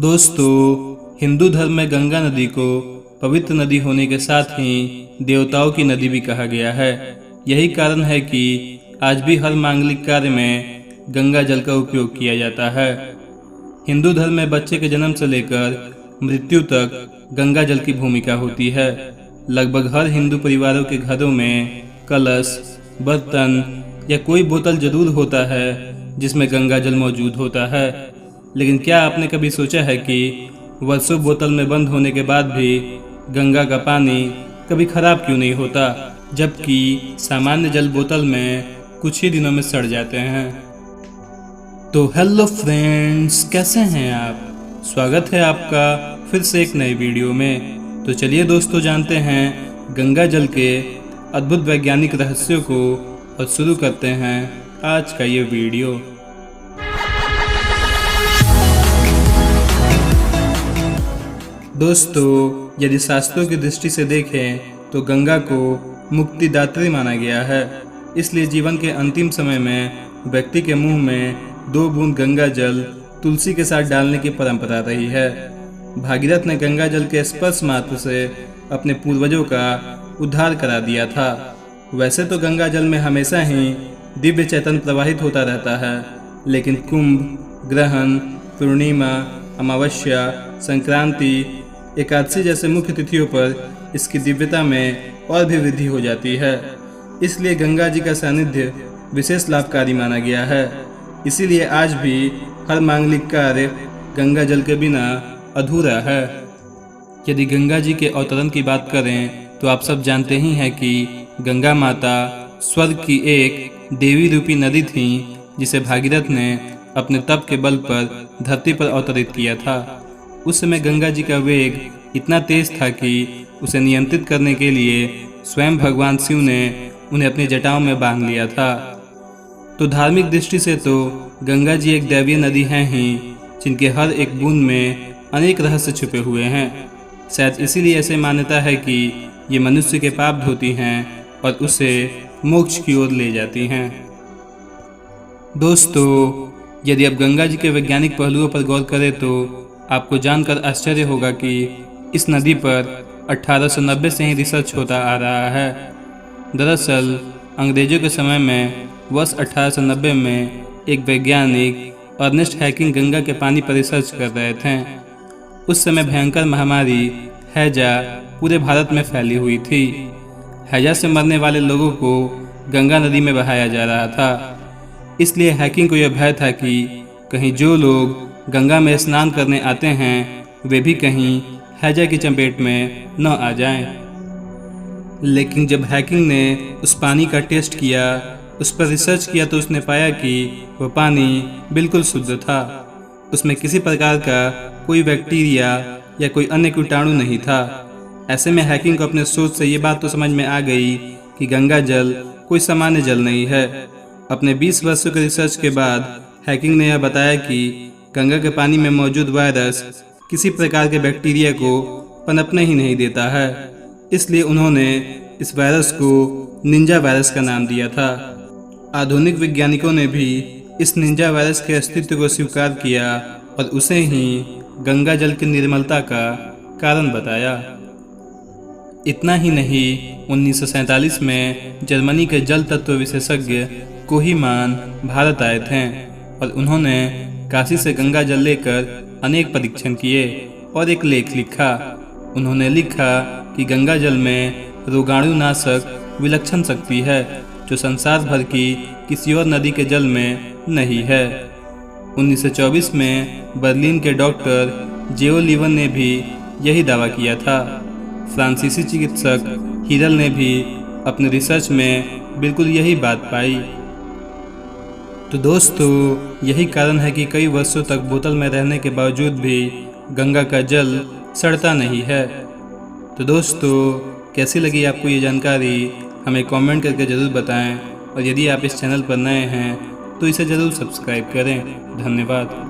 दोस्तों, हिंदू धर्म में गंगा नदी को पवित्र नदी होने के साथ ही देवताओं की नदी भी कहा गया है। यही कारण है कि आज भी हर मांगलिक कार्य में गंगा जल का उपयोग किया जाता है। हिंदू धर्म में बच्चे के जन्म से लेकर मृत्यु तक गंगा जल की भूमिका होती है। लगभग हर हिंदू परिवारों के घरों में कलश, बर्तन या कोई बोतल जरूर होता है जिसमें गंगा जल मौजूद होता है। लेकिन क्या आपने कभी सोचा है कि वर्षों बोतल में बंद होने के बाद भी गंगा का पानी कभी खराब क्यों नहीं होता, जबकि सामान्य जल बोतल में कुछ ही दिनों में सड़ जाते हैं। तो हेलो फ्रेंड्स, कैसे हैं आप? स्वागत है आपका फिर से एक नई वीडियो में। तो चलिए दोस्तों, जानते हैं गंगा जल के अद्भुत वैज्ञानिक रहस्यों को और शुरू करते हैं आज का ये वीडियो। दोस्तों, यदि शास्त्रों की दृष्टि से देखें तो गंगा को मुक्तिदात्री माना गया है। इसलिए जीवन के अंतिम समय में व्यक्ति के मुंह में 2 बूंद गंगा जल तुलसी के साथ डालने की परंपरा रही है। भागीरथ ने गंगा जल के स्पर्श मात्र से अपने पूर्वजों का उद्धार करा दिया था। वैसे तो गंगा जल में हमेशा ही दिव्य चैतन्य प्रवाहित होता रहता है, लेकिन कुंभ, ग्रहण, पूर्णिमा, अमावस्या, संक्रांति, एकादशी जैसे मुख्य तिथियों पर इसकी दिव्यता में और भी वृद्धि हो जाती है। इसलिए गंगा जी का सानिध्य विशेष लाभकारी माना गया है। इसीलिए आज भी हर मांगलिक कार्य गंगा जल के बिना अधूरा है। यदि गंगा जी के अवतरण की बात करें तो आप सब जानते ही हैं कि गंगा माता स्वर्ग की एक देवी रूपी नदी थी, जिसे भागीरथ ने अपने तप के बल पर धरती पर अवतरित किया था। उस समय गंगा जी का वेग इतना तेज था कि उसे नियंत्रित करने के लिए स्वयं भगवान शिव ने उन्हें अपनी जटाओं में बांध लिया था। तो धार्मिक दृष्टि से तो गंगा जी एक दैवीय नदी हैं ही, जिनके हर एक बूंद में अनेक रहस्य छुपे हुए हैं। शायद इसीलिए ऐसे मान्यता है कि ये मनुष्य के पाप धोती हैं और उसे मोक्ष की ओर ले जाती हैं। दोस्तों, यदि आप गंगा जी के वैज्ञानिक पहलुओं पर गौर करें तो आपको जानकर आश्चर्य होगा कि इस नदी पर 1890 से ही रिसर्च होता आ रहा है। दरअसल अंग्रेजों के समय में वर्ष 1890 में एक वैज्ञानिक अर्नेस्ट हैकिंग गंगा के पानी पर रिसर्च कर रहे थे। उस समय भयंकर महामारी हैजा पूरे भारत में फैली हुई थी। हैजा से मरने वाले लोगों को गंगा नदी में बहाया जा रहा था। इसलिए हैकिंग को यह भय था कि कहीं जो लोग गंगा में स्नान करने आते हैं वे भी कहीं हैजा की चपेट में न आ जाएं। लेकिन जब हैकिंग ने उस पानी का टेस्ट किया, उस पर रिसर्च किया, तो उसने पाया कि वह पानी बिल्कुल शुद्ध था। उसमें किसी प्रकार का कोई बैक्टीरिया या कोई अन्य कीटाणु नहीं था। ऐसे में हैकिंग को अपने सोच से ये बात तो समझ में आ गई कि गंगा जल कोई सामान्य जल नहीं है। अपने 20 वर्षों के रिसर्च के बाद हैकिंग ने यह बताया कि गंगा के पानी में मौजूद वायरस किसी प्रकार के बैक्टीरिया को पनपने ही नहीं देता है। इसलिए उन्होंने इस वायरस को निंजा वायरस का नाम दिया था। आधुनिक वैज्ञानिकों ने भी इस निंजा वायरस के अस्तित्व को स्वीकार किया और उसे ही गंगा जल की निर्मलता का कारण बताया। इतना ही नहीं, 1947 में जर्मनी के जल तत्व विशेषज्ञ कोहीमान भारत आए थे और उन्होंने काशी से गंगा जल लेकर अनेक परीक्षण किए और एक लेख लिखा। उन्होंने लिखा कि गंगा जल में रोगाणुनाशक विलक्षण शक्ति है, जो संसार भर की किसी और नदी के जल में नहीं है। 1924 में बर्लिन के डॉक्टर जेओ लीवन ने भी यही दावा किया था। फ्रांसीसी चिकित्सक हिरल ने भी अपने रिसर्च में बिल्कुल यही बात पाई। तो दोस्तों, यही कारण है कि कई वर्षों तक बोतल में रहने के बावजूद भी गंगा का जल सड़ता नहीं है। तो दोस्तों, कैसी लगी आपको ये जानकारी, हमें कमेंट करके ज़रूर बताएं। और यदि आप इस चैनल पर नए हैं तो इसे ज़रूर सब्सक्राइब करें। धन्यवाद।